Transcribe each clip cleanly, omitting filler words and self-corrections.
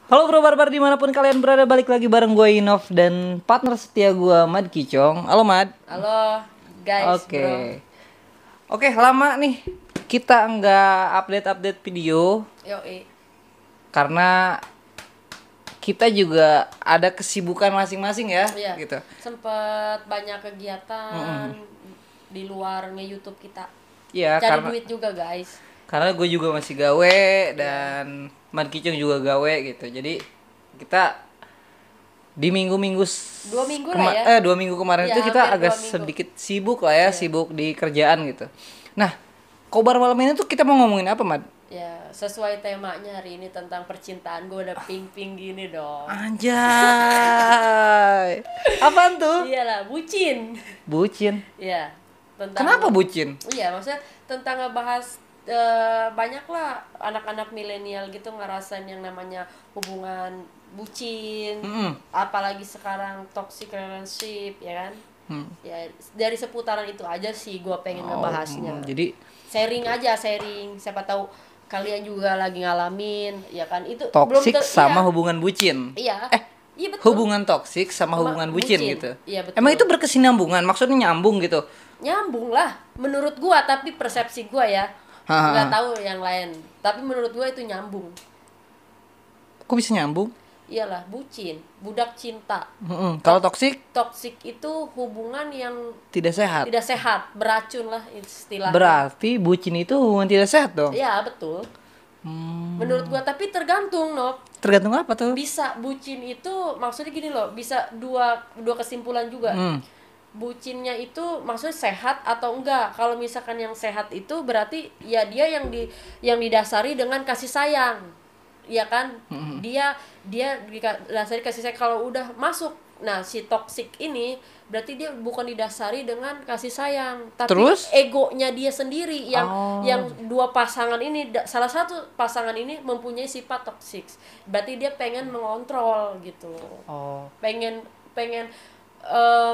Halo bro barbar dimanapun kalian berada, balik lagi bareng gue Inov dan partner setia gue Mad Kicong. Halo Mad. Halo guys, Oke. bro. Oke, lama nih kita nggak update video Yoi. karena kita juga ada kesibukan masing-masing ya, Iya. gitu. Sempet banyak kegiatan di luar nge-YouTube kita. Iya, Cari karena duit juga, guys. gue juga masih gawe dan Mad Kicong juga gawe gitu. Jadi kita di minggu-minggu 2 minggu lah ya. 2 minggu kemarin Iya, itu kita hampir agak 2 minggu. sedikit sibuk lah ya, sibuk di kerjaan gitu. Nah, kobar malam ini tuh kita mau ngomongin apa, Mad? Ya, sesuai temanya hari ini tentang percintaan. Gue udah ping-ping gini dong. Anjay. Apaan tuh? Iyalah, bucin. Bucin. Iya, tentang Kenapa bucin? Iya, maksudnya tentang ngebahas banyak lah anak-anak milenial gitu ngerasain yang namanya hubungan bucin, apalagi sekarang toxic relationship, ya kan? Ya dari seputaran itu aja sih gue pengen ngebahasnya. Jadi Sharing aja, siapa tahu kalian juga lagi ngalamin, ya kan? Itu toksik sama iya, hubungan bucin. iya. Iya betul. Hubungan toksik sama hubungan bucin gitu. Iya, betul. Emang itu berkesinambungan? Maksudnya nyambung gitu? Nyambung lah menurut gua, tapi persepsi gua ya, nggak tahu yang lain, tapi menurut gua itu nyambung. Kok bisa nyambung? Iyalah, bucin, budak cinta. Kalau toksik Toksik itu hubungan yang tidak sehat. tidak sehat, beracun lah istilahnya. Berarti bucin itu hubungan tidak sehat dong? Iya betul. Menurut gua, tapi tergantung, Nop. Tergantung apa tuh? Bisa bucin itu maksudnya gini loh, bisa dua kesimpulan juga. Bucinnya itu maksudnya sehat atau enggak. Kalau misalkan yang sehat itu berarti ya dia yang didasari dengan kasih sayang, ya kan? Dia didasari kasih sayang. Kalau udah masuk, nah si toksik ini berarti dia bukan didasari dengan kasih sayang, tapi Terus? egonya dia sendiri yang dua pasangan ini, salah satu pasangan ini mempunyai sifat toksik. Berarti dia pengen mengontrol gitu. Oh. Pengen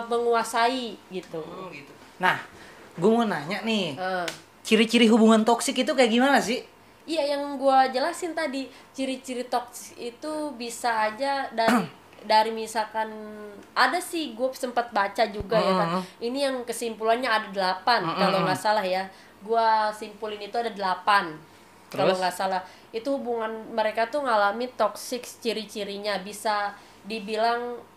menguasai gitu. Gitu. Nah, gue mau nanya nih, Eh, ciri-ciri hubungan toksik itu kayak gimana sih? iya, yang gua jelasin tadi, ciri-ciri toksik itu bisa aja dari misalkan ada sih, gue sempat baca juga ya kan. Ini yang kesimpulannya ada 8 kalau nggak salah ya. Gua simpulin itu ada 8 kalau nggak salah. Itu hubungan mereka tuh ngalami toksik, ciri-cirinya bisa dibilang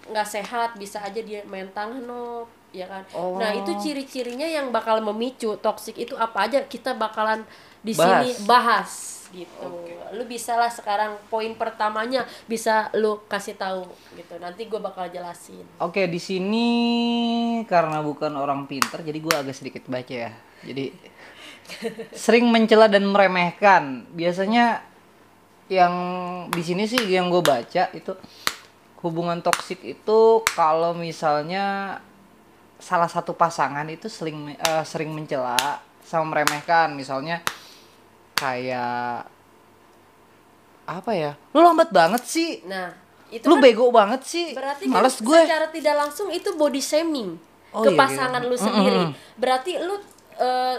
nggak sehat, bisa aja dia main tangan, no, ya kan. Nah itu ciri-cirinya yang bakal memicu toksik itu apa aja, kita bakalan di sini bahas gitu. Lu bisa lah sekarang poin pertamanya bisa lu kasih tahu gitu, nanti gue bakal jelasin. Oke, di sini karena bukan orang pinter, jadi gue agak sedikit baca ya. Jadi sering mencela dan meremehkan. Biasanya yang di sini sih yang gue baca itu hubungan toksik itu kalau misalnya salah satu pasangan itu sering mencela sama meremehkan. Misalnya kayak apa ya? Lu lambat banget sih. Nah itu Lu kan bego banget sih. berarti Males kan gue. secara tidak langsung itu body shaming Oh, ke iya, pasangan iya. lu sendiri. Berarti lu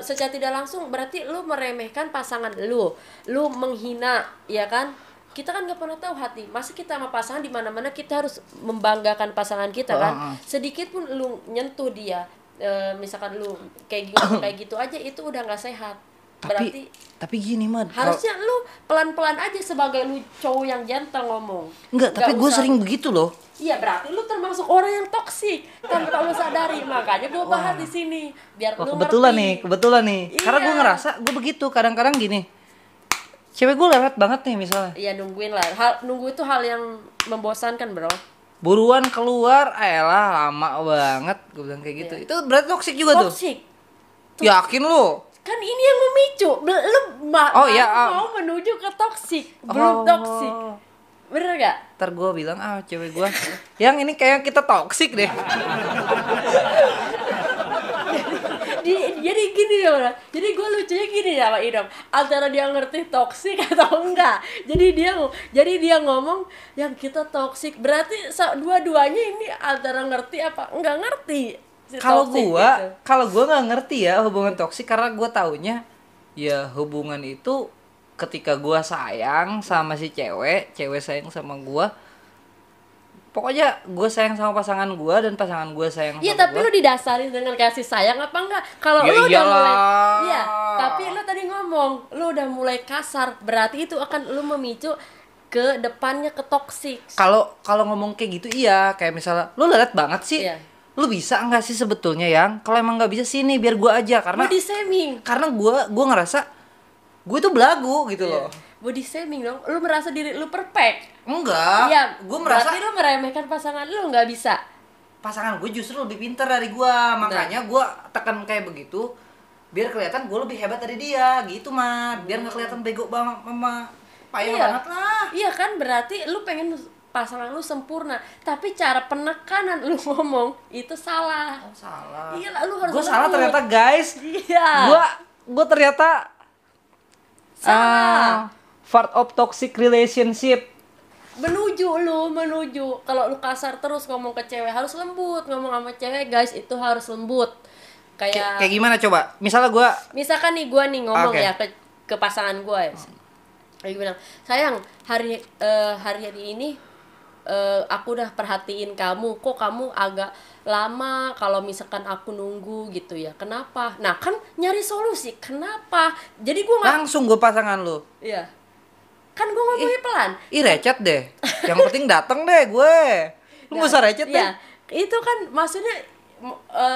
secara tidak langsung berarti lu meremehkan pasangan lu menghina, ya kan? Kita kan nggak pernah tahu hati, masa kita sama pasangan di mana-mana kita harus membanggakan pasangan kita kan. Sedikit pun lu nyentuh dia, misalkan lu kayak gitu aja, itu udah nggak sehat. Berarti Tapi gini Mad, harusnya lu pelan-pelan aja sebagai lu cowok yang gentle ngomong. enggak, tapi gue sering begitu loh. Iya, berarti lu termasuk orang yang toksik tanpa lu sadari. Makanya gue bahas di sini biar lu Kebetulan ngerti. nih. Iya. Karena gue ngerasa gue begitu kadang-kadang gini. Cewek gue lewat banget nih misalnya. Iya, nungguin lah. Nunggu itu hal yang membosankan, bro. Buruan keluar, elah lama banget. Gue bilang kayak gitu. Itu berarti toksik juga tuh. Toksik. Yakin lu? Kan ini yang memicu. Lu mau menuju ke toksik, belum toksik. Bener gak? Ntar gue bilang cewek gue yang ini kayak kita toksik deh. Jadi gini ya, bro. Jadi gue lucunya gini ya sama Idam, antara dia ngerti toksik atau enggak. Jadi dia ngomong yang kita toksik, berarti dua-duanya ini antara ngerti apa enggak ngerti. Kalau gue nggak ngerti ya hubungan toksik, karena gue taunya ya hubungan itu ketika gua sayang sama si cewek sayang sama gua, pokoknya gue sayang sama pasangan gue dan pasangan gue sayang Iya, sama tapi gue. lu didasarin dengan kasih sayang apa enggak? Kalau Ya lu udah iyalah. mulai, iya, tapi lu tadi ngomong lu udah mulai kasar, berarti itu akan lu memicu ke depannya ke toksik. Kalau ngomong kayak gitu iya, kayak misalnya lu lelet banget sih. Iya. Lu bisa nggak sih sebetulnya yang kalau emang nggak bisa sini biar gue aja karena Body shaming. gue ngerasa gue tuh belagu gitu loh. Body shaming dong. Lu merasa diri lu perfect. Enggak. Iya, Gue merasa berarti lu meremehkan pasangan lu nggak bisa. pasangan gue justru lebih pintar dari gue, makanya gue tekan kayak begitu biar kelihatan gue lebih hebat dari dia gitu mah, biar nggak kelihatan bego banget mama, payah Iya. banget lah. Iya kan, berarti lu pengen pasangan lu sempurna, tapi cara penekanan lu ngomong itu salah. Oh, salah. Iya lah, lu harus Gue salah lembut. ternyata guys. Iya. Gue ternyata Salah. part of toxic relationship. Menuju kalau lu kasar terus ngomong ke cewek, harus lembut ngomong sama cewek guys, itu harus lembut. Kayak gimana coba? Misalnya gue Misalkan nih gua nih ngomong Oke. ya ke pasangan gua ya. Kayak bilang, sayang, hari ini aku udah perhatiin kamu, kok kamu agak lama kalau misalkan aku nunggu gitu ya, kenapa? Nah kan nyari solusi, kenapa? Jadi gua nggak, langsung gue pasangan lu. iya, kan gua ngomongnya pelan. Ih recet deh. Yang penting dateng deh gue. Lu gak usah recet deh. Ya, itu kan maksudnya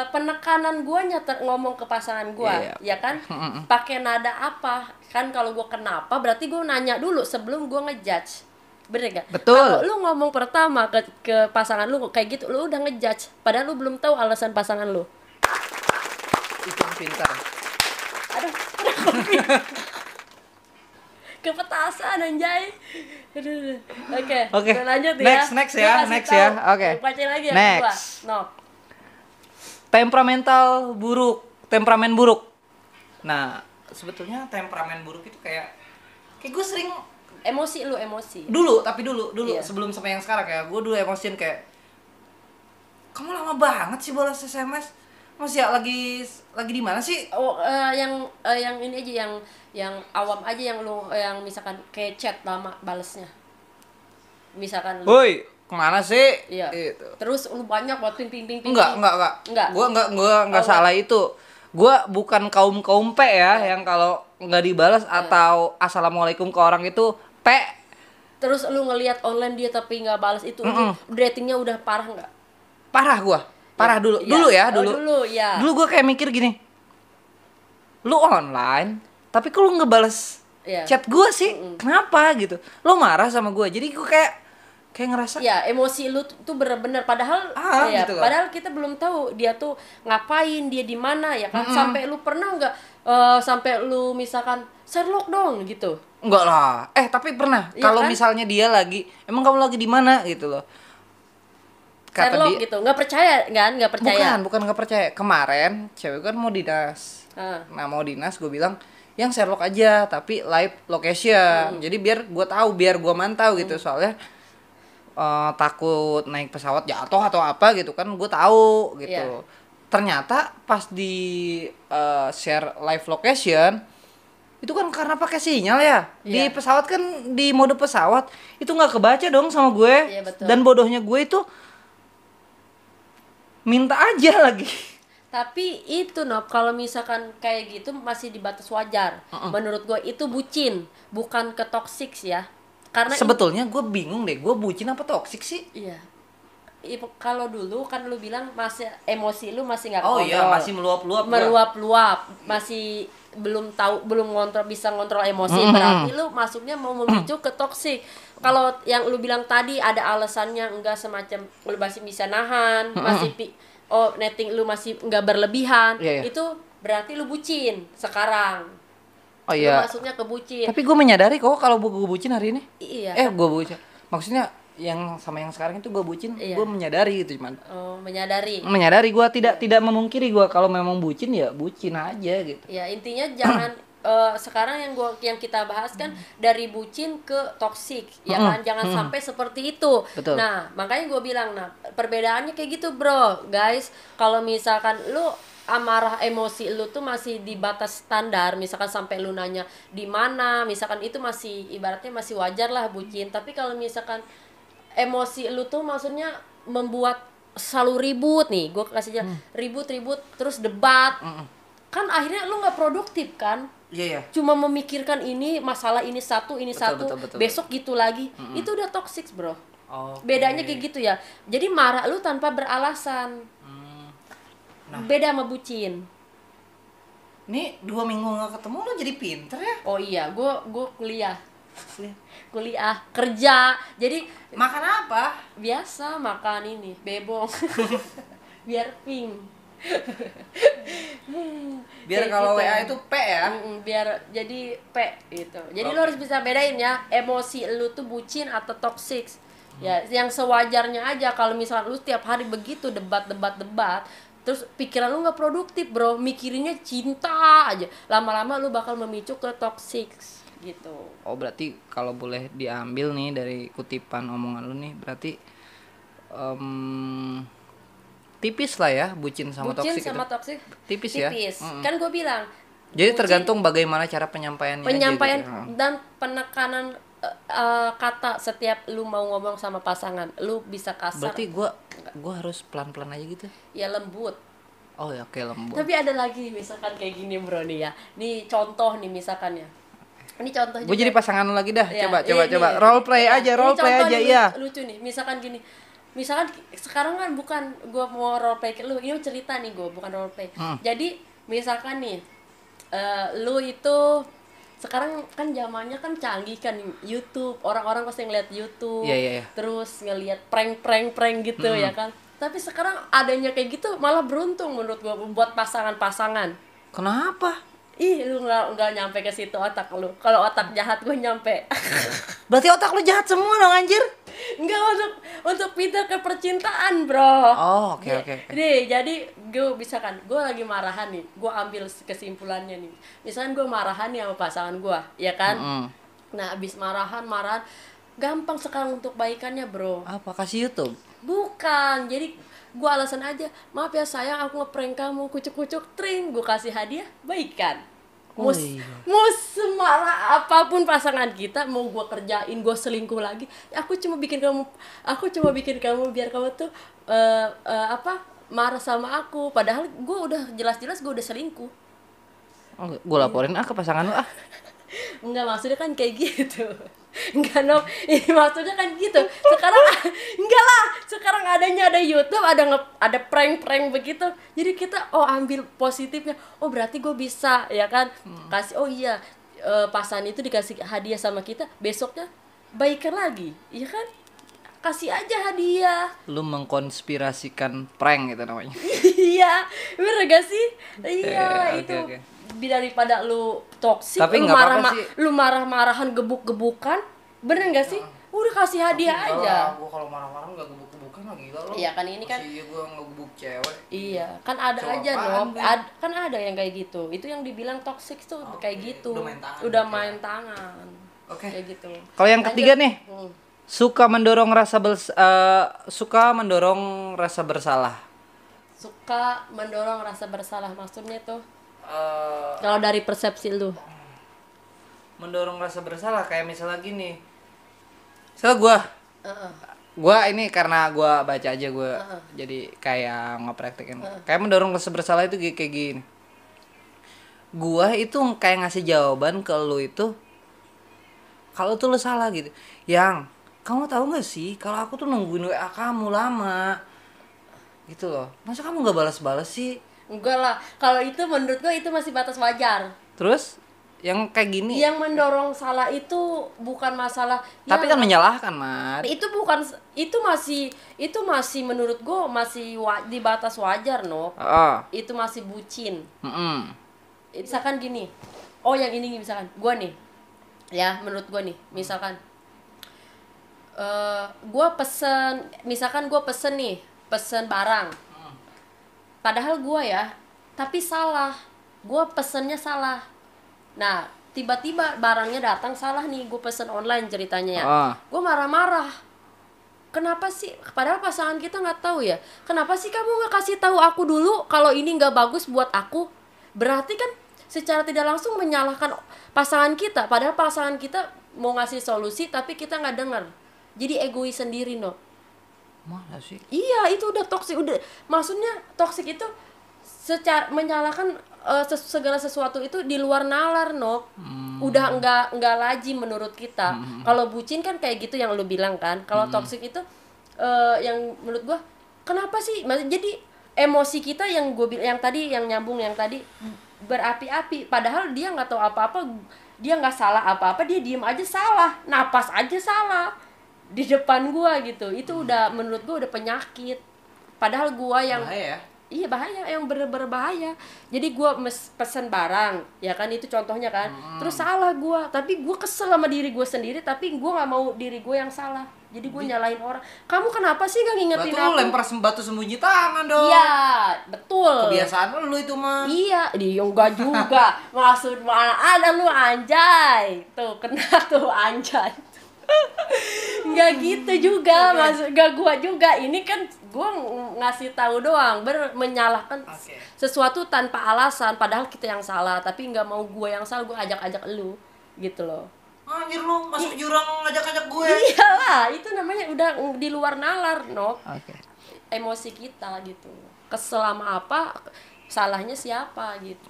penekanan gua ngomong ke pasangan gua, Iya. ya kan? Pakai nada apa? Kan kalau gua kenapa berarti gua nanya dulu sebelum gua ngejudge. Bener gak? Betul. Kalau lu ngomong pertama ke pasangan lu kayak gitu, lu udah ngejudge padahal lu belum tahu alasan pasangan lu. Itu yang pintar. Aduh. Kepetasan anjay. Aduh. Oke, lanjut ya. Next Gua ya, kasih next tahu. ya. Oke. Bacain lagi yang Next. kedua. No. Temperamen buruk. Nah, sebetulnya temperamen buruk itu kayak gue sering Emosi. dulu Iya. sebelum sama yang sekarang ya, gue dulu emosiin kayak kamu lama banget sih balas SMS, masih ya lagi di mana sih? Oh, yang ini aja, yang awam aja, yang lu yang misalkan kayak chat lama balesnya. Misalkan lu, Woi, kemana sih? iya. Gitu. Terus lu banyak buat ping. Enggak. Enggak. Gua enggak Oh, salah itu. Gua bukan kaum P ya, yang kalau nggak dibalas atau assalamualaikum ke orang itu P. Terus lu ngelihat online dia tapi nggak balas itu, lu ratingnya udah parah nggak? Parah gua. Parah dulu. Iya. Dulu ya, Oh, dulu. dulu ya. Dulu gua kayak mikir gini. Lu online, tapi kok lu ngebales Iya. chat gua sih? Kenapa gitu? Lu marah sama gua. Jadi gua kayak ngerasa Ya, emosi lu tuh bener-bener, padahal ya, gitu loh. padahal kita belum tahu dia tuh ngapain, dia di mana ya kan. Sampai lu pernah nggak sampai lu misalkan Sherlock dong gitu. enggak lah. Tapi pernah. Iya Kalau kan? misalnya dia lagi, emang kamu lagi di mana gitu loh. Kata Sherlock dia, gitu. Nggak percaya kan? Nggak percaya. bukan nggak percaya. Kemarin cewek kan mau dinas. Ah. Nah mau dinas, gue bilang yang Sherlock aja, tapi live location. Jadi biar gue tahu, biar gue mantau gitu. Soalnya takut naik pesawat jatuh atau apa gitu kan, gue tahu gitu. Iya. Ternyata pas di share live location itu kan karena pakai sinyal ya. Di Iya. pesawat kan, di mode pesawat itu nggak kebaca dong sama gue. Iya, betul. Dan bodohnya gue itu minta aja lagi. Tapi itu kalau misalkan kayak gitu masih di batas wajar. Menurut gue itu bucin, bukan ke toxic ya. Karena Sebetulnya gue bingung deh, gue bucin apa toksik sih? iya. Kalau dulu kan lu bilang masih emosi lu masih nggak Oh kontrol. iya, masih meluap-luap. Meluap-luap, masih belum tahu, belum bisa ngontrol emosi. Berarti lu masuknya mau memicu ke toksik. Kalau yang lu bilang tadi ada alasannya, enggak semacam lu masih bisa nahan, masih netting lu masih enggak berlebihan, Iya, iya. itu berarti lu bucin sekarang. Oh Lu iya. masuknya ke bucin. Tapi gue menyadari kok kalau gue bucin hari ini. Iya. Gue bucin. Maksudnya yang sama yang sekarang itu gue bucin, Iya. gue menyadari gitu cuman. Menyadari. Menyadari gue tidak memungkiri gue kalau memang bucin ya bucin aja gitu. Ya intinya jangan sekarang yang kita bahas kan dari bucin ke toksik, ya kan, jangan sampai seperti itu. Betul. Nah makanya gue bilang, nah perbedaannya kayak gitu bro, guys. Kalau misalkan lu amarah emosi lu tuh masih di batas standar, misalkan sampai lu nanya di mana, misalkan itu masih ibaratnya masih wajar lah bucin. Tapi kalau misalkan emosi lu tuh maksudnya membuat selalu ribut nih, gue kasih aja ribut terus debat, kan akhirnya lu nggak produktif kan. Iya ya. Cuma memikirkan ini masalah ini satu Betul. besok gitu lagi, itu udah toxic bro. Oke. Bedanya kayak gitu ya, jadi marah lu tanpa beralasan. Nah. Beda sama bucin. Nih 2 minggu nggak ketemu lo jadi pinter ya? Oh iya, gue kuliah kerja, jadi Makan apa? biasa makan ini bebong biar pink. Biar Kayak kalau gitu. WA itu P ya. Biar jadi P gitu. Jadi Oke. lo harus bisa bedain ya, emosi lu tuh bucin atau toxic. Ya, yang sewajarnya aja. Kalau misalnya lu tiap hari begitu debat, terus pikiran lu nggak produktif bro, mikirinnya cinta aja, lama-lama lu bakal memicu ke toxic gitu. Oh berarti kalau boleh diambil nih dari kutipan omongan lu nih, berarti tipis lah ya bucin sama Bucin toksik sama itu. toxic Tipis ya? Kan gue bilang Jadi bucin, tergantung bagaimana cara penyampaiannya aja penyampaian gitu. dan penekanan kata setiap lu mau ngomong sama pasangan. Lu bisa kasar, Berarti gua harus pelan-pelan aja gitu. ya lembut. Oh ya, oke, lembut. Tapi ada lagi misalkan kayak gini bro nih ya, nih contoh nih misalkan ya, ini contoh Gue jadi pasangan lu lagi dah. Ya, Coba ini, role play ya, aja, ini role play contoh aja nih, iya. lucu nih, misalkan gini, misalkan sekarang kan bukan gue mau role play ke lu, ini cerita nih, gue bukan role play. Jadi misalkan nih lu itu sekarang kan zamannya kan canggih kan, YouTube, orang-orang pasti ngeliat YouTube, Iya. terus ngeliat prank gitu ya kan. Tapi sekarang adanya kayak gitu malah beruntung menurut gue buat pasangan-pasangan. Kenapa? Ih, lu nggak nyampe ke situ otak lu. Kalau otak jahat gue nyampe. Berarti otak lu jahat semua dong anjir. Enggak, untuk pindah ke percintaan, bro. Oh, oke. Nih, jadi gue bisa kan, gue lagi marahan nih. Gue ambil kesimpulannya nih. Misalkan gue marahan nih sama pasangan gue, ya kan? Nah, abis marahan, gampang sekarang untuk baikannya, bro. Apa kasih YouTube? Bukan, jadi gue alasan aja, maaf ya sayang, aku ngeprank kamu, kucuk-kucuk, tring, gue kasih hadiah, baikan. Oh, Mau semarah apapun pasangan kita, mau gue kerjain, gue selingkuh lagi, aku cuma bikin kamu biar kamu tuh marah sama aku, padahal gue udah jelas-jelas gue udah selingkuh. Oh, gue laporin ke pasangan lu ah. Enggak, maksudnya kan kayak gitu. Enggak, no, ini maksudnya kan gitu. Sekarang enggak lah, sekarang ada YouTube, ada prank begitu. Jadi kita ambil positifnya. Oh, berarti gue bisa, ya kan? Kasih, oh iya, pasangan itu dikasih hadiah sama kita, besoknya baikan lagi. Iya kan? Kasih aja hadiah. Lu mengkonspirasikan prank gitu namanya. Iya, bener gak sih? Iya, Oke. daripada lu toksik, Tapi lu nggak apa-apa sih. lu marah-marahan, gebuk-gebukan, bener gak sih? Udah kasih hadiah aja. Gue kalau marah-marah nggak gebuk-gebukan lagi gila lo. Iya kan, ini kan. Iya, gue ngegebuk cewek. Iya, kan ada Cowok aja apaan, no. Bang? Kan ada yang kayak gitu. Itu yang dibilang toxic tuh kayak gitu. Udah main tangan Udah gitu main tangan. Oke. Kayak gitu. Kalau yang Lanjut. ketiga nih, suka mendorong rasa bersalah. Suka mendorong rasa bersalah, maksudnya tuh kalau dari persepsi lu. Mendorong rasa bersalah kayak misalnya gini. Misalnya gue ini karena gue baca aja gue jadi kayak ngepraktekin. Kayak mendorong rasa bersalah itu kayak gini. Gue itu kayak ngasih jawaban ke lu itu kalau tuh lu salah gitu. Yang kamu tahu nggak sih kalau aku tuh nungguin WA kamu lama gitu loh. Masa kamu nggak balas-balas sih? Enggak lah, kalau itu menurut gue itu masih batas wajar. Terus yang kayak gini Yang mendorong salah itu bukan masalah. tapi kan menyalahkan, Mat. Itu bukan, itu masih menurut gue masih di batas wajar, no. Itu masih bucin. Misalkan gini, yang ini misalkan gue nih, ya menurut gue nih, misalkan gue pesen barang. Padahal gue ya, tapi salah. Gue pesennya salah. Nah, tiba-tiba barangnya datang salah nih. Gue pesen online ceritanya ya. Gue marah-marah. kenapa sih, padahal pasangan kita nggak tahu ya, kenapa sih kamu nggak kasih tahu aku dulu kalau ini nggak bagus buat aku? Berarti kan secara tidak langsung menyalahkan pasangan kita, padahal pasangan kita mau ngasih solusi tapi kita nggak dengar, jadi egois sendiri. No, Mana sih? iya itu udah toksik. Udah, maksudnya toksik itu secara menyalahkan segala sesuatu itu di luar nalar. No, udah nggak lazim menurut kita. Kalau bucin kan kayak gitu yang lu bilang kan. Kalau toksik itu yang menurut gua, kenapa sih jadi emosi kita yang gue bilang yang tadi, yang nyambung yang tadi, berapi-api, padahal dia nggak tahu apa-apa, dia nggak salah apa-apa, dia diem aja salah, napas aja salah di depan gua gitu. Itu udah menurut gua udah penyakit, padahal gua yang Bahaya ya? iya bahaya, yang bener-bener bahaya. Jadi gua pesen barang ya kan, itu contohnya kan, terus salah gua, tapi gua kesel sama diri gua sendiri, tapi gua nggak mau diri gua yang salah, jadi gua nyalahin orang. Kamu kenapa sih nggak ngingetin Berarti lu aku? lempar batu sembunyi tangan dong. Iya betul, Kebiasaan lu itu mah. iya, dia enggak juga. Maksud mana ada lu, anjay. Tuh, kena tuh anjay. Enggak gitu juga, maksud enggak gua juga. Ini kan gua ngasih tahu doang, menyalahkan sesuatu tanpa alasan, padahal kita yang salah, tapi enggak mau gua yang salah, gua ajak-ajak lu gitu loh. Anjir lu masuk jurang ngajak-ngajak gue. Iyalah, itu namanya udah di luar nalar, no. Oke. Emosi kita gitu. Kesel sama apa, salahnya siapa gitu.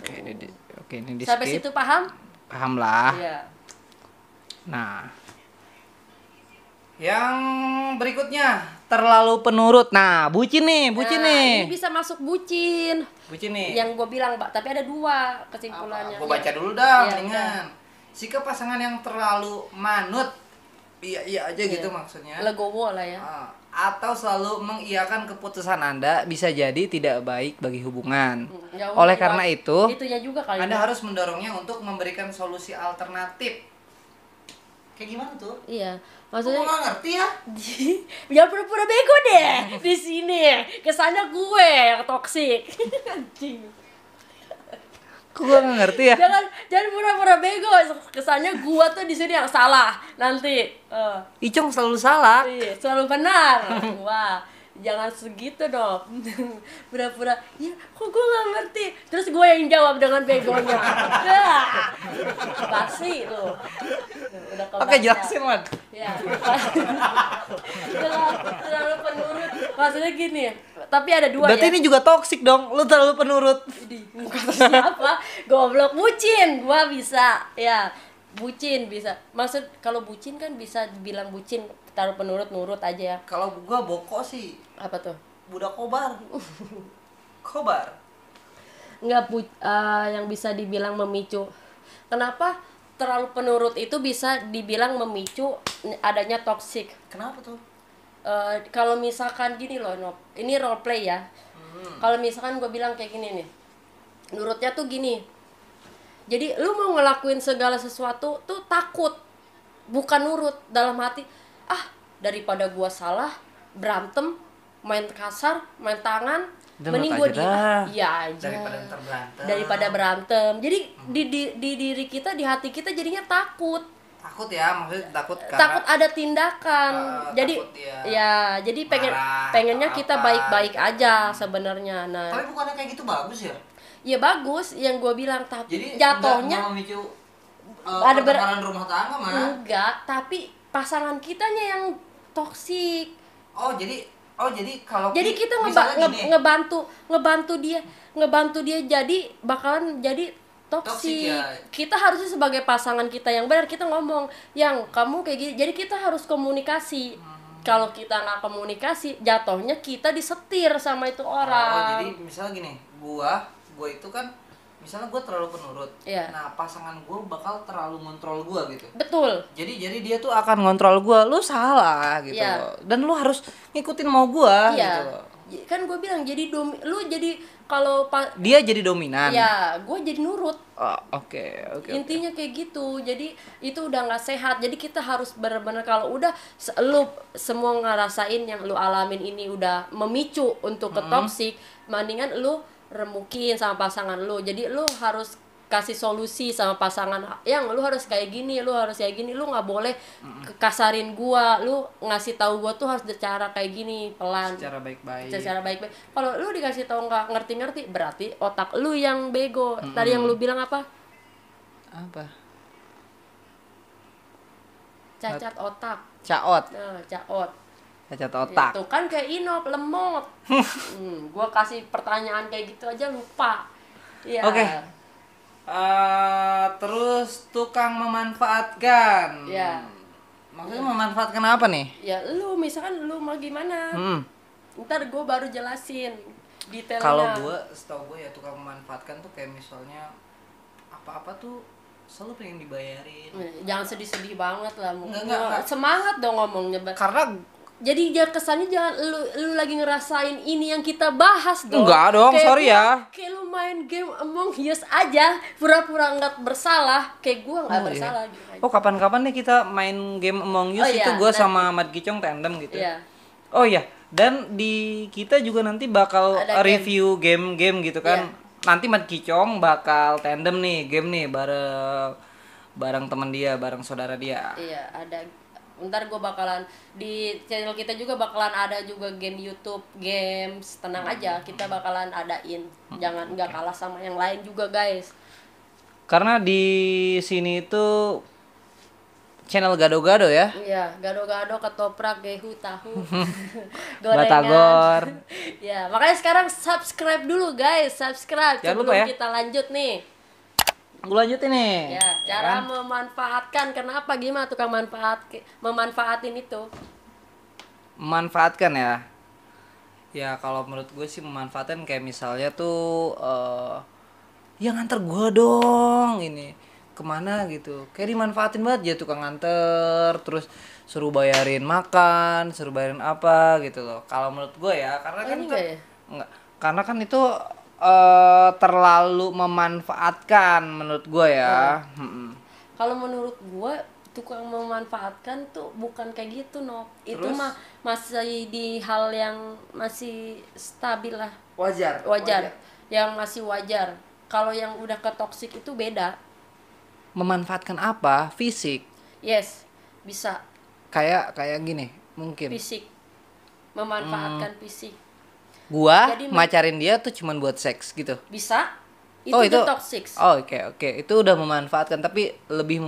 Oke, ini di Sampai skip. situ paham? Paham lah. Iya. Nah, yang berikutnya terlalu penurut. Nah, bucin nih, bucin Nah, nih. ini bisa masuk bucin. Bucin nih. Yang gue bilang, Mbak, tapi ada dua kesimpulannya. Gue baca dulu dah, Iya, mendingan. Sikap pasangan yang terlalu manut, iya aja Iya. gitu maksudnya. Legowo lah ya. Atau selalu mengiyakan keputusan Anda bisa jadi tidak baik bagi hubungan. Ya, Oleh udah, karena itu, itunya juga kali. Anda harus mendorongnya untuk memberikan solusi alternatif. Kayak gimana tuh? Iya. Gue Maksudnya nggak ngerti ya. ya pura-pura bego deh di sini. Kesannya gue yang toksik. Anjing. Gue nggak ngerti ya. Jangan pura-pura bego. Kesannya gua tuh di sini yang salah nanti. Icong selalu salah. Iya, selalu benar. Wah, jangan segitu dong. Pura-pura, ya kok gue nggak ngerti. Terus gue yang jawab dengan begonya. Pasti lo. Udah kebaca. Oke, jelasin, Man. Ya. Terlalu penurut. Maksudnya gini, tapi ada dua. Berarti ya. ini juga toksik dong. Lu terlalu penurut. Kata siapa? Goblok, bucin. Gua bisa. Ya, bucin bisa. Maksud kalau bucin kan bisa dibilang bucin, taruh penurut-nurut aja ya. Kalau gua boko sih Apa tuh? budak kobar. Kobar. Nggak yang bisa dibilang memicu. Kenapa terlalu penurut itu bisa dibilang memicu adanya toxic? Kenapa tuh? Kalau misalkan gini loh, Nop. Ini role play ya. Kalau misalkan gue bilang kayak gini nih, nurutnya tuh gini. Jadi lu mau ngelakuin segala sesuatu tuh takut, bukan nurut. Dalam hati, daripada gua salah, berantem, main kasar, main tangan, Udah mending nurut gua aja dah. iya aja. Daripada berantem. Jadi di diri kita, di hati kita jadinya takut. Takut ya, maksudnya takut karena Takut ada tindakan. Jadi takut dia jadi marah, pengennya kita apa, baik-baik gitu. aja sebenarnya. Nah, Tapi bukannya kayak gitu bagus ya? ya bagus yang gue bilang, tapi Jadi jatuhnya nggak memicu ada pertengkaran rumah tangga mah. enggak, tapi pasangan kitanya yang toksik. Oh jadi kalau Jadi kita misalnya gini, ngebantu dia jadi bakalan jadi toksik. Toksik ya. Kita harusnya sebagai pasangan kita yang benar, kita ngomong, yang kamu kayak gini. Jadi kita harus komunikasi. Kalau kita nggak komunikasi, jatuhnya kita disetir sama itu orang. jadi misalnya gini, gua itu kan misalnya gua terlalu penurut. Iya. Nah, pasangan gua bakal terlalu ngontrol gua gitu. Betul. Jadi dia tuh akan ngontrol gua, lu salah gitu. Iya. Dan lu harus ngikutin mau gua Iya. gitu. Kan gue bilang jadi lu jadi kalau Dia jadi dominan. ya gue jadi nurut. Oke. Intinya kayak gitu. Jadi itu udah nggak sehat. Jadi kita harus benar-benar, kalau udah lu semua ngerasain yang lu alamin ini udah memicu untuk ke toxic, mendingan lu remukin sama pasangan lu. Jadi lu harus kasih solusi sama pasangan, yang lu harus kayak gini, lu harus kayak gini, lu nggak boleh kasarin gua, lu ngasih tahu gua tuh harus cara kayak gini, pelan, secara baik-baik. Kalau lu dikasih tahu nggak ngerti-ngerti, berarti otak lu yang bego. Tadi yang lu bilang apa? Cacat otak. Caot. Nah, caot. Cacat otak. Ya, tuh kan kayak Inop, lemot. Gua kasih pertanyaan kayak gitu aja lupa. Ya. Oke. Terus tukang memanfaatkan. Ya. Maksudnya memanfaatkan apa nih? Ya lu misalkan lu mau gimana? Ntar gue baru jelasin detailnya. Kalau setahu gue ya tukang memanfaatkan tuh kayak misalnya apa-apa tuh selalu pengen dibayarin. Jangan sedih-sedih banget lah. Enggak. Semangat dong ngomongnya. Karena jadi kesannya jangan lu lagi ngerasain ini yang kita bahas dong. Enggak dong, kayak sorry ya. Kayak lu main game Among Us aja, pura-pura nggak bersalah, kayak gua nggak bersalah iya. gitu. Oh, kapan-kapan nih kita main game Among Us itu gua sama Mat Gicong tandem gitu. Iya. Oh iya, dan di kita juga nanti bakal ada review game-game gitu kan. Iya. Nanti Mat Gicong bakal tandem nih game nih bareng teman dia, bareng saudara dia. Iya, ada. Ntar gue bakalan di channel kita juga bakalan ada juga game YouTube games, tenang aja, kita bakalan adain, jangan nggak kalah sama yang lain juga guys. Karena di sini itu channel gado-gado ya. Iya, gado-gado, ketoprak, gehu, tahu, Batagor. Ya, makanya sekarang subscribe dulu guys, subscribe. Jangan sebelum lupa ya. kita lanjut nih. Gue lanjutin nih. Ya, cara memanfaatkan, kenapa gimana tukang memanfaatin itu? Memanfaatkan ya. Ya kalau menurut gue sih memanfaatkan kayak misalnya tuh ya nganter gue dong ini kemana gitu, kayak dimanfaatin banget ya tukang nganter, terus suruh bayarin makan, suruh bayarin apa gitu loh. Kalau menurut gue ya, karena kan itu enggak, karena kan itu terlalu memanfaatkan menurut gue ya. Kalau menurut gue tukang memanfaatkan tuh bukan kayak gitu, no. Itu mah masih di hal yang masih stabil lah. Wajar. Yang masih wajar. Kalau yang udah ke toksik itu beda. Memanfaatkan apa? Fisik. Yes, bisa. Kayak gini, mungkin. Fisik. Memanfaatkan fisik. Gua macarin dia tuh cuman buat seks gitu. Bisa. Itu toxic. Oh, oke. Itu udah memanfaatkan, tapi lebih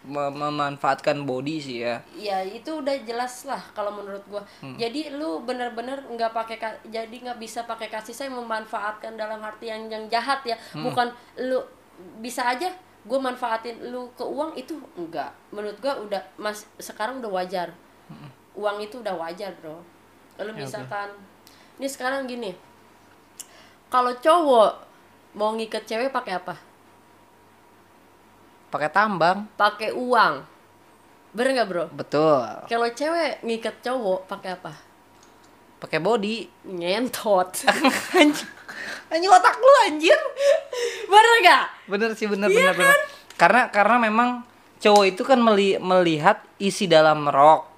memanfaatkan body sih ya. Iya, itu udah jelas lah kalau menurut gua. Jadi lu bener-bener nggak nggak bisa pakai kasih sayang, memanfaatkan dalam arti yang jahat ya. Bukan lu bisa aja gua manfaatin lu ke uang, itu enggak. Menurut gua udah sekarang udah wajar. Uang itu udah wajar, bro. Kalau misalkan ini sekarang gini, kalau cowok mau ngikat cewek pakai apa? Pakai tambang. Pakai uang. Bener nggak, bro? Betul. Kalau cewek ngikat cowok pakai apa? Pakai body. Ngentot. Anjing otak lu anjir. Bener nggak? Bener sih, bener. Karena memang cowok itu kan melihat isi dalam rok.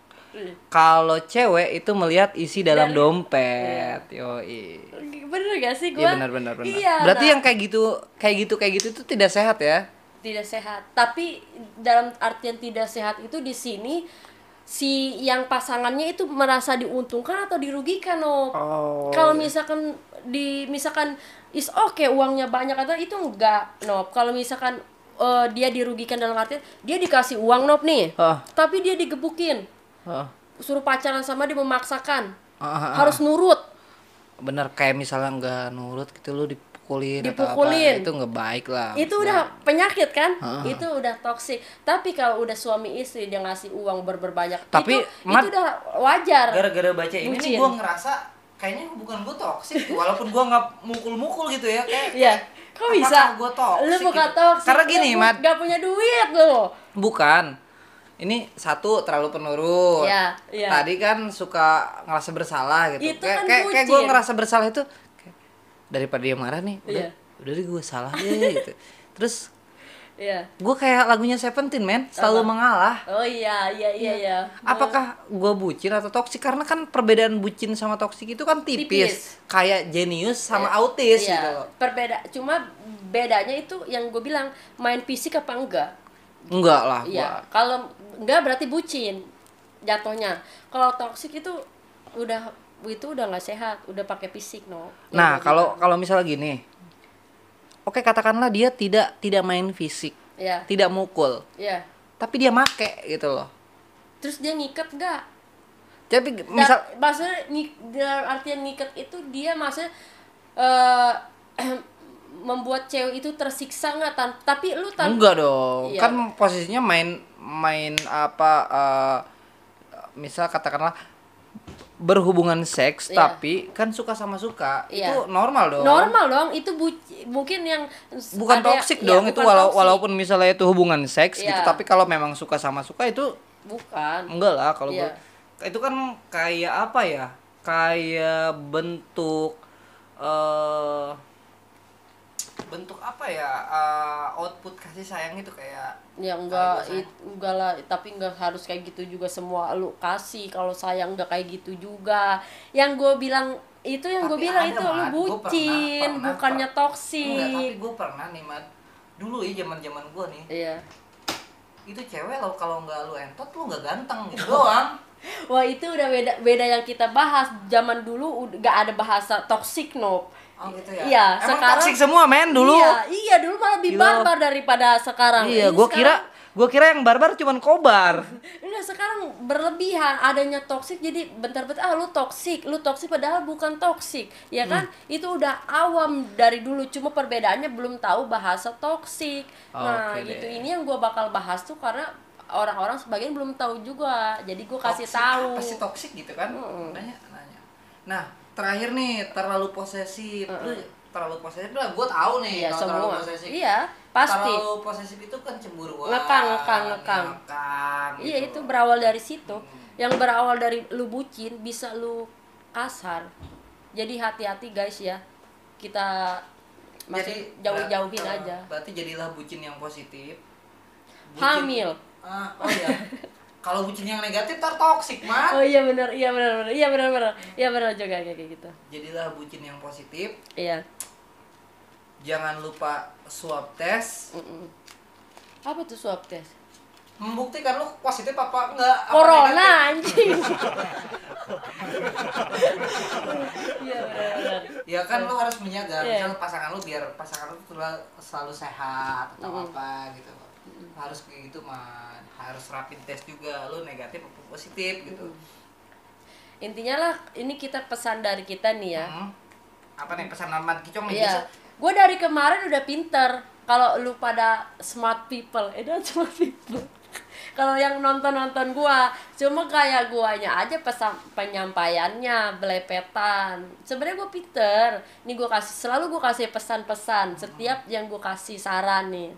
Kalau cewek itu melihat isi dalam dompet. Yoi. Bener gak sih Iya gua? benar. Iya, berarti yang kayak gitu itu tidak sehat ya? Tidak sehat. Tapi dalam artian tidak sehat itu di sini si yang pasangannya itu merasa diuntungkan atau dirugikan, no. Kalau misalkan is okay uangnya banyak atau itu enggak, no. Kalau misalkan dia dirugikan dalam artian dia dikasih uang, no, nih. Tapi dia digebukin. Suruh pacaran sama dia, memaksakan. Harus nurut. Bener, kayak misalnya nggak nurut gitu lu dipukulin. Atau apa, itu nggak baik lah. Itu udah penyakit kan. Itu udah toksik. Tapi kalau udah suami istri dia ngasih uang berbanyak, tapi itu udah wajar. Gara-gara baca ini nih gue ngerasa kayaknya bukan gue toksik, walaupun gue nggak mukul gitu ya, kayak ya, kok bisa gue toksik? Lu bukan toksik. Karena gini, Mat, gak punya duit lu. Bukan. Ini satu, terlalu penurut. Iya. Tadi kan suka ngerasa bersalah gitu. Itu kan kayak gue ngerasa bersalah itu daripada dia marah nih, udah deh gue salah deh gitu. Terus Iya. Gue kayak lagunya Seventeen, men, selalu mengalah. Oh iya. Apakah gue bucin atau toksik? Karena kan perbedaan bucin sama toksik itu kan tipis. Tipis. Kayak jenius sama autis gitu loh. Cuma bedanya itu yang gue bilang, main fisik apa enggak. Enggak lah Iya, gua. kalau enggak berarti bucin jatuhnya. Kalau toksik itu udah nggak sehat, udah pakai fisik, no. Nah, kalau misalnya gini. Oke, katakanlah dia tidak main fisik. Iya. Tidak mukul. Iya. Tapi dia make gitu loh. Terus dia ngikat enggak? Tapi misal maksudnya dalam artian ngikat itu dia maksudnya membuat cewek itu tersiksa nggak, tapi lu enggak dong. Iya. Kan posisinya main apa misal katakanlah berhubungan seks, Iya. tapi kan suka sama suka. Iya. Itu normal dong. Normal dong, itu mungkin yang Bukan ada- toksik iya, dong, itu bukan toksik. walaupun misalnya itu hubungan seks gitu, Iya. tapi kalau memang suka sama suka itu bukan. enggak lah kalau Iya. itu kan kayak apa ya? Kayak bentuk bentuk apa ya? Output kasih sayang itu kayak Ya enggak lah, tapi enggak harus kayak gitu juga semua lu kasih. Kalau sayang enggak kayak gitu juga. Yang gue bilang itu Tapi ada, itu lu Mat. Gua bucin, pernah, bukannya enggak, toksik. tapi gue pernah nih, Mat. Dulu ya zaman gue nih. Iya. Itu cewek lo kalau nggak lu entot lu nggak ganteng gitu doang. Wah, itu udah beda yang kita bahas. Zaman dulu enggak ada bahasa toksik, no. Oh gitu ya. Iya, Emang sekarang toksik semua, men, dulu. Iya, dulu malah lebih Gila. barbar daripada sekarang. Iya, Ini gue kira yang barbar cuman kobar. Enggak, sekarang berlebihan adanya toksik, jadi bentar-bentar lu toksik padahal bukan toksik, ya kan? Itu udah awam dari dulu, cuma perbedaannya belum tahu bahasa toksik. Nah, Oke gitu. deh. Ini yang gua bakal bahas tuh karena orang-orang sebagian belum tahu juga. Jadi gua kasih Toksik, tahu. apa sih toksik gitu kan? Nanya. Nah, terakhir nih, terlalu posesif. Lu terlalu posesif lah, gue tahu nih Iya, kalau semua. terlalu posesif. Iya, pasti. Terlalu posesif itu kan cemburuan. Ngekang. Iya, gitu. itu berawal dari situ. Yang berawal dari lu bucin bisa lu kasar. Jadi hati-hati guys ya. Kita masih jauhin aja. Berarti jadilah bucin yang positif. Hamil. Oh iya. Kalau bucin yang negatif ntar toksik, Mat. Oh iya benar juga kayak gitu. Jadilah bucin yang positif. Iya. Jangan lupa swab test. Apa tuh swab test? Membuktikan lu positif apa enggak. Apa negatif. Corona anjing. Iya benar. Ya kan lu harus menjaga, Iya. misalnya pasangan lu biar pasangan lu tuh selalu sehat atau apa gitu. Harus kayak gitu, man. Harus rapid test juga, lu negatif atau positif gitu. Intinya lah, ini kita pesan dari kita nih ya. Apa nih pesan Mat Kicong nih? Iya. Gue dari kemarin udah pinter. Kalau lu pada smart people, smart people. Kalau yang nonton gua, cuma kayak guanya aja penyampaiannya belepetan. Sebenarnya gua pinter. Nih selalu gua kasih pesan-pesan setiap yang gua kasih saran nih.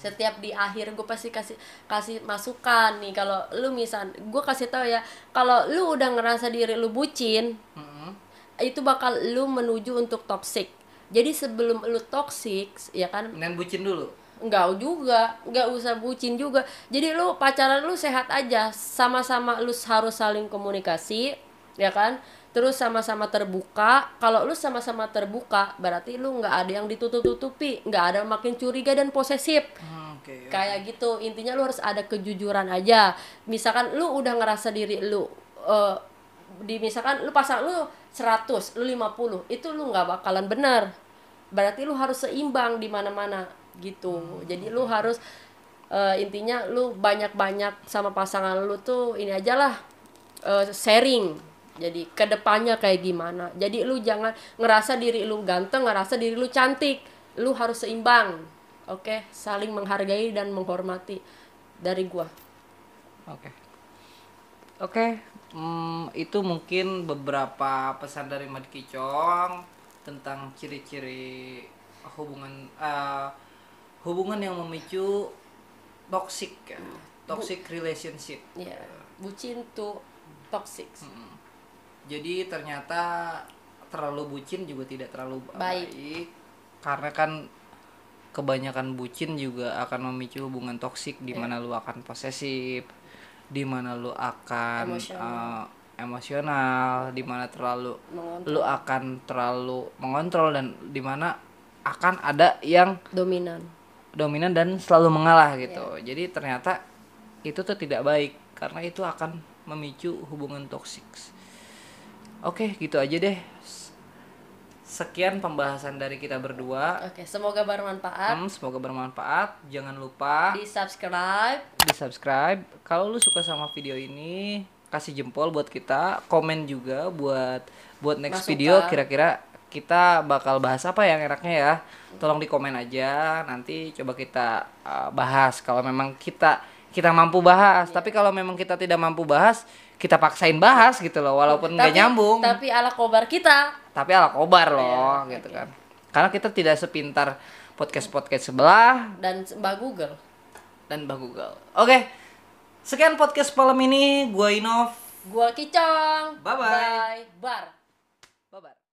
Setiap di akhir gue pasti kasih masukan nih. Kalau lu gue kasih tahu ya, kalau lu udah ngerasa diri lu bucin, itu bakal lu menuju untuk toxic. Jadi sebelum lu toxic, ya kan? Dan bucin dulu. Enggak usah bucin juga. Jadi lu pacaran lu sehat aja, sama-sama lu harus saling komunikasi, ya kan? Terus sama-sama terbuka. Kalau lu sama-sama terbuka, berarti lu nggak ada yang ditutup-tutupi, nggak ada makin curiga dan posesif. Okay. Kayak gitu. Intinya lu harus ada kejujuran aja. Misalkan lu udah ngerasa diri lu misalkan lu pasang lu 100, lu 50, itu lu nggak bakalan benar. Berarti lu harus seimbang di mana-mana gitu. Jadi lu harus intinya lu banyak-banyak sama pasangan lu tuh ini aja lah, sharing. Jadi kedepannya kayak gimana. Jadi lu jangan ngerasa diri lu ganteng, ngerasa diri lu cantik. Lu harus seimbang. Oke, saling menghargai dan menghormati dari gua. Oke. Itu mungkin beberapa pesan dari Mat Kicong tentang ciri-ciri hubungan yang memicu toxic ya. Toxic relationship. Iya, bucin tuh toxic. Jadi ternyata terlalu bucin juga tidak terlalu Baik. karena kan kebanyakan bucin juga akan memicu hubungan toksik di mana lu akan posesif, di mana lu akan emosional, di mana lu akan terlalu mengontrol, dan di mana akan ada yang dominan dan selalu mengalah gitu. Jadi ternyata itu tuh tidak baik karena itu akan memicu hubungan toksik. Oke, gitu aja deh. Sekian pembahasan dari kita berdua. Oke, semoga bermanfaat. Semoga bermanfaat. Jangan lupa di subscribe. Kalau lu suka sama video ini, kasih jempol buat kita, komen juga buat next video kira-kira kita bakal bahas apa yang enaknya ya. Tolong di komen aja, nanti coba kita bahas kalau memang kita mampu bahas. Tapi kalau memang kita tidak mampu bahas, kita paksain bahas gitu loh, walaupun nggak nyambung. Tapi ala kobar kita. Tapi ala kobar loh, gitu kan. Karena kita tidak sepintar podcast sebelah dan Mbak Google. Oke. Sekian podcast malam ini, gua Inov, gua Kicong. Bye. Bar.